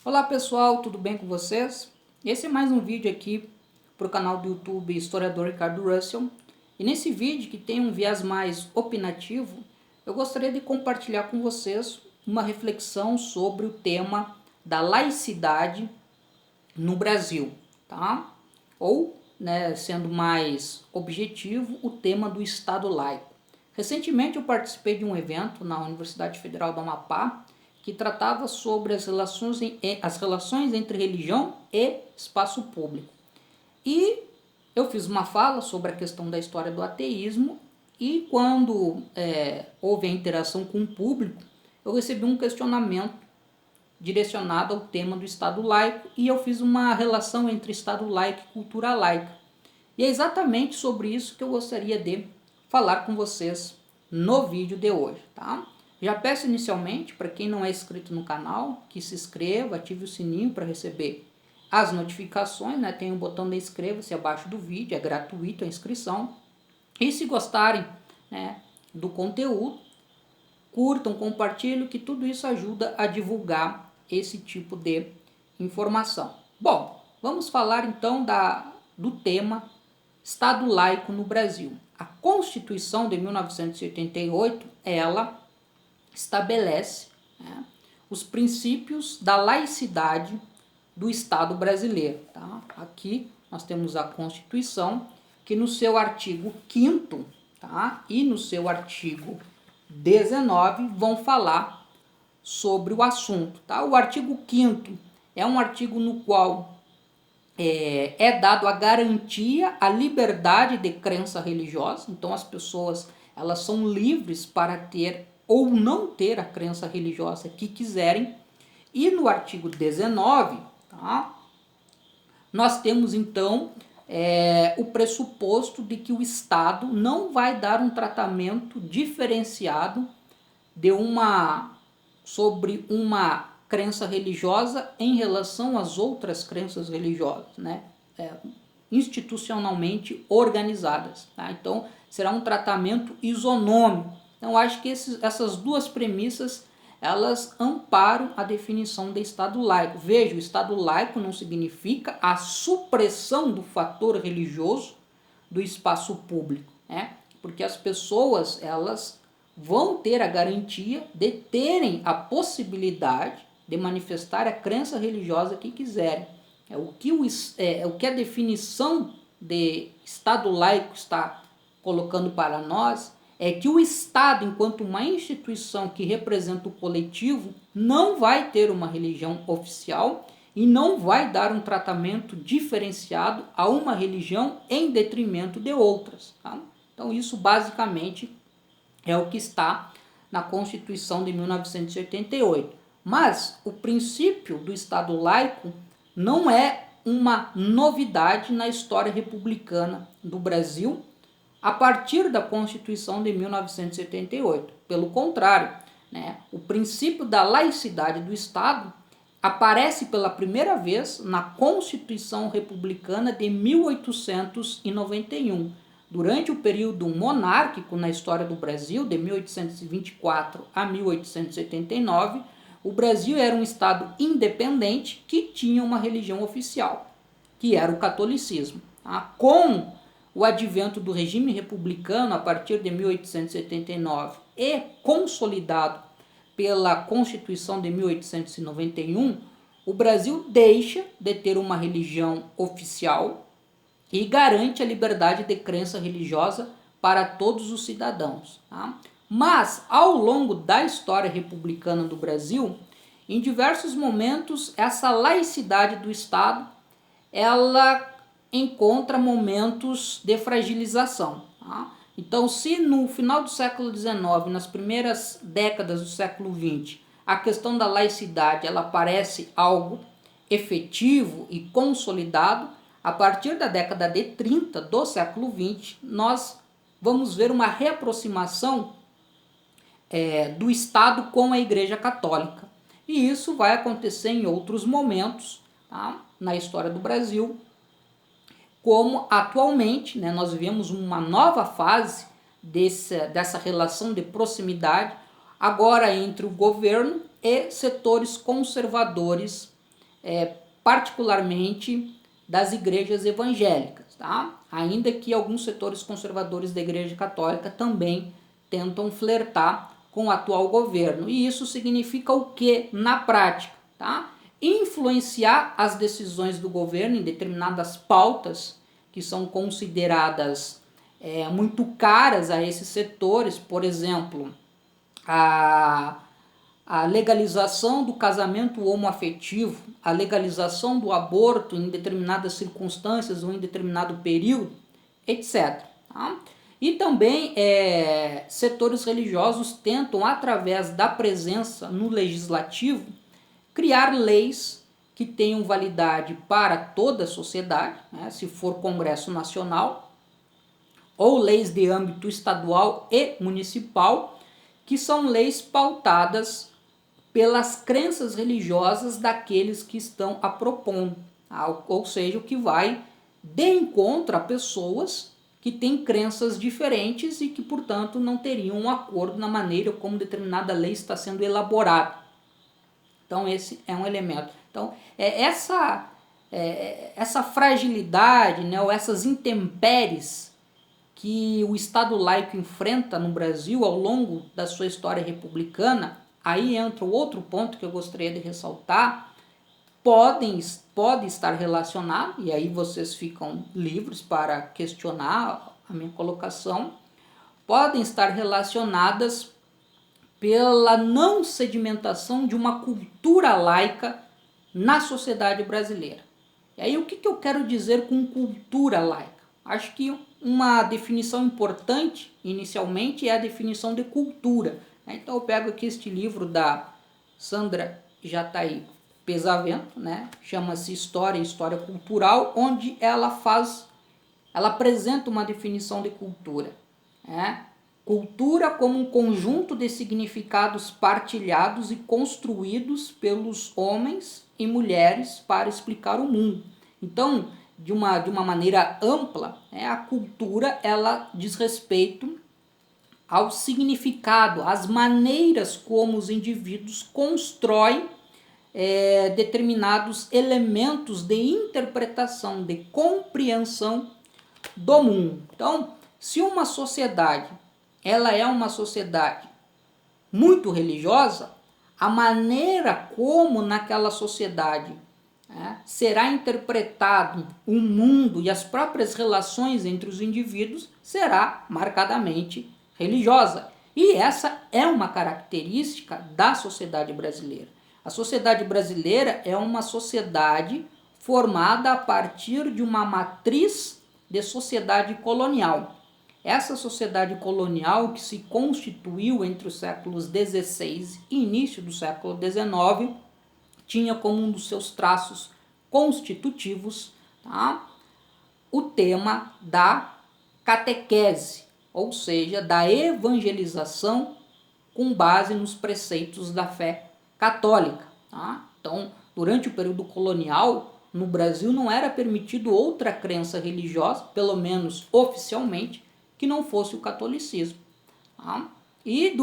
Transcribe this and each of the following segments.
Olá pessoal, tudo bem com vocês? Esse é mais um vídeo aqui para o canal do YouTube Historiador Ricardo Russell. E nesse vídeo, que tem um viés mais opinativo, eu gostaria de compartilhar com vocês uma reflexão sobre o tema da laicidade no Brasil, tá? Ou, sendo mais objetivo, o tema do Estado laico. Recentemente eu participei de um evento na Universidade Federal do Amapá que tratava sobre as relações entre religião e espaço público. E eu fiz uma fala sobre a questão da história do ateísmo e quando houve a interação com o público, eu recebi um questionamento direcionado ao tema do Estado laico e eu fiz uma relação entre Estado laico e cultura laica. E é exatamente sobre isso que eu gostaria de falar com vocês no vídeo de hoje, tá? Já peço inicialmente, para quem não é inscrito no canal, que se inscreva, ative o sininho para receber as notificações, né? Tem um botão de inscreva-se abaixo do vídeo, é gratuito a inscrição. E se gostarem, do conteúdo, curtam, compartilhem, que tudo isso ajuda a divulgar esse tipo de informação. Bom, vamos falar então do tema Estado laico no Brasil. A Constituição de 1988, ela estabelece os princípios da laicidade do Estado brasileiro. Tá? Aqui nós temos a Constituição, que no seu artigo 5º, e no seu artigo 19 vão falar sobre o assunto. Tá? O artigo 5º é um artigo no qual é dado a garantia à liberdade de crença religiosa. Então as pessoas elas são livres para ter ou não ter a crença religiosa que quiserem. E no artigo 19, nós temos então o pressuposto de que o Estado não vai dar um tratamento diferenciado sobre uma crença religiosa em relação às outras crenças religiosas, institucionalmente organizadas. Tá? Então, será um tratamento isonômico. Então, acho que essas duas premissas, elas amparam a definição de Estado laico. Veja, o Estado laico não significa a supressão do fator religioso do espaço público, porque as pessoas, elas vão ter a garantia de terem a possibilidade de manifestar a crença religiosa que quiserem. O que a definição de Estado laico está colocando para nós é que o Estado, enquanto uma instituição que representa o coletivo, não vai ter uma religião oficial e não vai dar um tratamento diferenciado a uma religião em detrimento de outras. Tá? Então isso basicamente é o que está na Constituição de 1988. Mas o princípio do Estado laico não é uma novidade na história republicana do Brasil a partir da Constituição de 1978. Pelo contrário, o princípio da laicidade do Estado aparece pela primeira vez na Constituição Republicana de 1891. Durante o período monárquico na história do Brasil, de 1824 a 1889, o Brasil era um Estado independente que tinha uma religião oficial, que era o catolicismo. Com o advento do regime republicano a partir de 1879 e consolidado pela Constituição de 1891, o Brasil deixa de ter uma religião oficial e garante a liberdade de crença religiosa para todos os cidadãos. Mas, ao longo da história republicana do Brasil, em diversos momentos, essa laicidade do Estado, ela encontra momentos de fragilização. Então, se no final do século XIX, nas primeiras décadas do século XX, a questão da laicidade ela parece algo efetivo e consolidado, a partir da década de 30 do século XX, nós vamos ver uma reaproximação do Estado com a Igreja Católica. E isso vai acontecer em outros momentos na história do Brasil, como atualmente nós vivemos uma nova fase dessa relação de proximidade, agora entre o governo e setores conservadores particularmente das igrejas evangélicas, tá? Ainda que alguns setores conservadores da Igreja Católica também tentam flertar com o atual governo. E isso significa o que na prática, tá? Influenciar as decisões do governo em determinadas pautas que são consideradas muito caras a esses setores, por exemplo, a legalização do casamento homoafetivo, a legalização do aborto em determinadas circunstâncias ou em determinado período, etc. Tá? E também setores religiosos tentam, através da presença no legislativo, criar leis que tenham validade para toda a sociedade, né, se for Congresso Nacional, ou leis de âmbito estadual e municipal, que são leis pautadas pelas crenças religiosas daqueles que estão a propondo, ou seja, o que vai de encontro a pessoas que têm crenças diferentes e que, portanto, não teriam um acordo na maneira como determinada lei está sendo elaborada. Então, esse é um elemento. Então, essa fragilidade, né, ou essas intempéries que o Estado laico enfrenta no Brasil ao longo da sua história republicana, aí entra o outro ponto que eu gostaria de ressaltar, pode estar relacionado, e aí vocês ficam livres para questionar a minha colocação, podem estar relacionadas pela não sedimentação de uma cultura laica na sociedade brasileira. E aí o que eu quero dizer com cultura laica? Acho que uma definição importante inicialmente é a definição de cultura. Então eu pego aqui este livro da Sandra Jataí Pesavento, né? Chama-se História e História Cultural, onde ela apresenta uma definição de cultura. Cultura como um conjunto de significados partilhados e construídos pelos homens e mulheres para explicar o mundo. Então, de uma maneira ampla, a cultura ela diz respeito ao significado, às maneiras como os indivíduos constroem determinados elementos de interpretação, de compreensão do mundo. Então, se uma sociedade ela é uma sociedade muito religiosa, a maneira como naquela sociedade será interpretado o mundo e as próprias relações entre os indivíduos será marcadamente religiosa. E essa é uma característica da sociedade brasileira. A sociedade brasileira é uma sociedade formada a partir de uma matriz de sociedade colonial. Essa sociedade colonial que se constituiu entre os séculos XVI e início do século XIX tinha como um dos seus traços constitutivos o tema da catequese, ou seja, da evangelização com base nos preceitos da fé católica. Então, durante o período colonial, no Brasil não era permitido outra crença religiosa, pelo menos oficialmente, que não fosse o catolicismo. E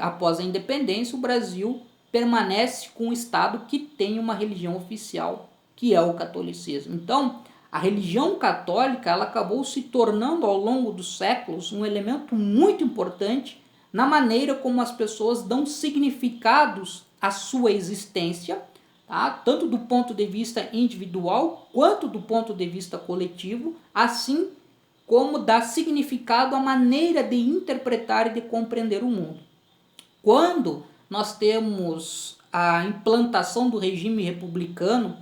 após a independência, o Brasil permanece com um Estado que tem uma religião oficial, que é o catolicismo. Então, a religião católica ela acabou se tornando ao longo dos séculos um elemento muito importante na maneira como as pessoas dão significados à sua existência, tanto do ponto de vista individual quanto do ponto de vista coletivo, assim como dá significado à maneira de interpretar e de compreender o mundo. Quando nós temos a implantação do regime republicano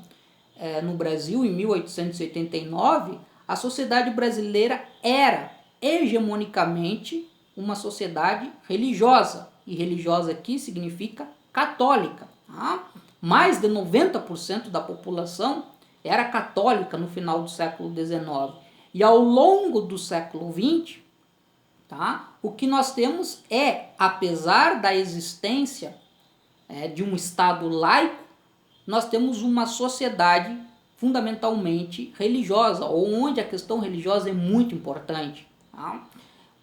no Brasil, em 1889, a sociedade brasileira era hegemonicamente uma sociedade religiosa. E religiosa aqui significa católica. Mais de 90% da população era católica no final do século XIX. E ao longo do século XX, o que nós temos apesar da existência de um Estado laico, nós temos uma sociedade fundamentalmente religiosa, ou onde a questão religiosa é muito importante.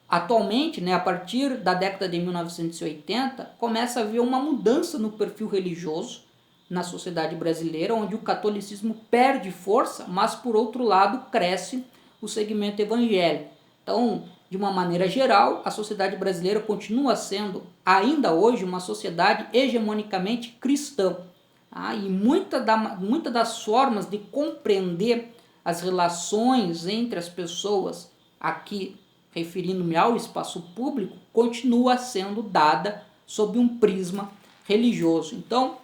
Atualmente, a partir da década de 1980, começa a haver uma mudança no perfil religioso na sociedade brasileira, onde o catolicismo perde força, mas por outro lado cresce o segmento evangélico. Então, de uma maneira geral, a sociedade brasileira continua sendo, ainda hoje, uma sociedade hegemonicamente cristã. E muitas das formas de compreender as relações entre as pessoas, aqui referindo-me ao espaço público, continua sendo dada sob um prisma religioso. Então,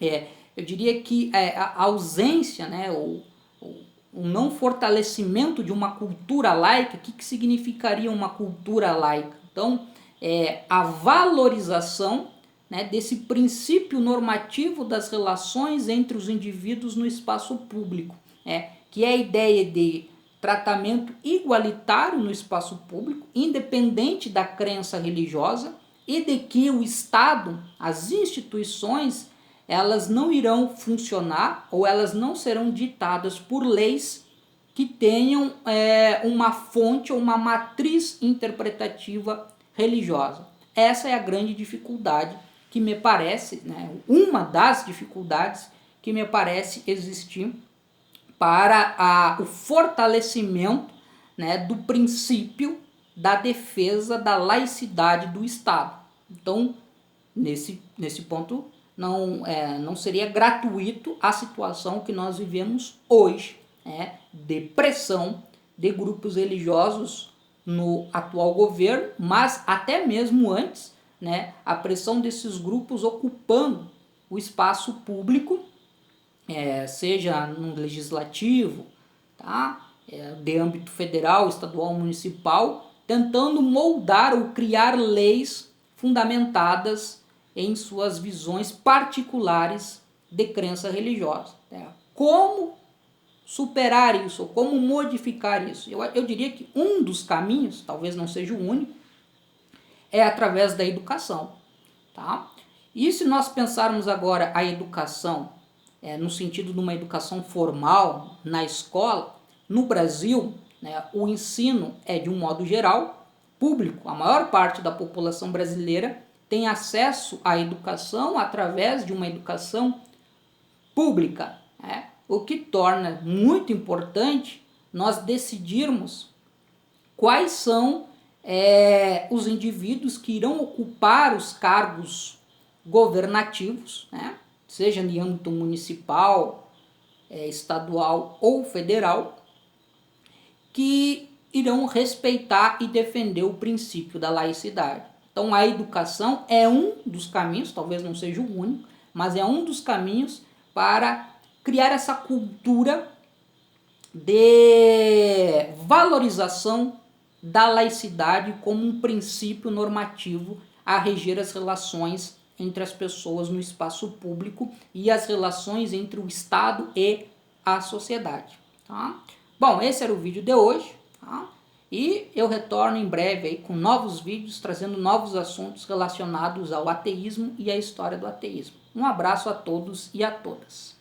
eu diria que a ausência, né, o não fortalecimento de uma cultura laica, o que significaria uma cultura laica? Então, a valorização, né, desse princípio normativo das relações entre os indivíduos no espaço público, que é a ideia de tratamento igualitário no espaço público, independente da crença religiosa, e de que o Estado, as instituições, elas não irão funcionar ou elas não serão ditadas por leis que tenham uma fonte ou uma matriz interpretativa religiosa. Essa é a grande dificuldade que me parece, né, uma das dificuldades que me parece existir para o fortalecimento, né, do princípio da defesa da laicidade do Estado. Então, nesse ponto, não seria gratuito a situação que nós vivemos hoje, de pressão de grupos religiosos no atual governo, mas até mesmo antes, né, a pressão desses grupos ocupando o espaço público, seja no legislativo, de âmbito federal, estadual, municipal, tentando moldar ou criar leis fundamentadas em suas visões particulares de crença religiosa. Como superar isso, como modificar isso? Eu diria que um dos caminhos, talvez não seja o único, é através da educação. E se nós pensarmos agora a educação no sentido de uma educação formal na escola, no Brasil, né, o ensino é, de um modo geral, público. A maior parte da população brasileira tem acesso à educação através de uma educação pública, o que torna muito importante nós decidirmos quais são os indivíduos que irão ocupar os cargos governativos, seja em âmbito municipal, estadual ou federal, que irão respeitar e defender o princípio da laicidade. Então, a educação é um dos caminhos, talvez não seja o único, mas é um dos caminhos para criar essa cultura de valorização da laicidade como um princípio normativo a reger as relações entre as pessoas no espaço público e as relações entre o Estado e a sociedade. Bom, esse era o vídeo de hoje, e eu retorno em breve aí com novos vídeos, trazendo novos assuntos relacionados ao ateísmo e à história do ateísmo. Um abraço a todos e a todas.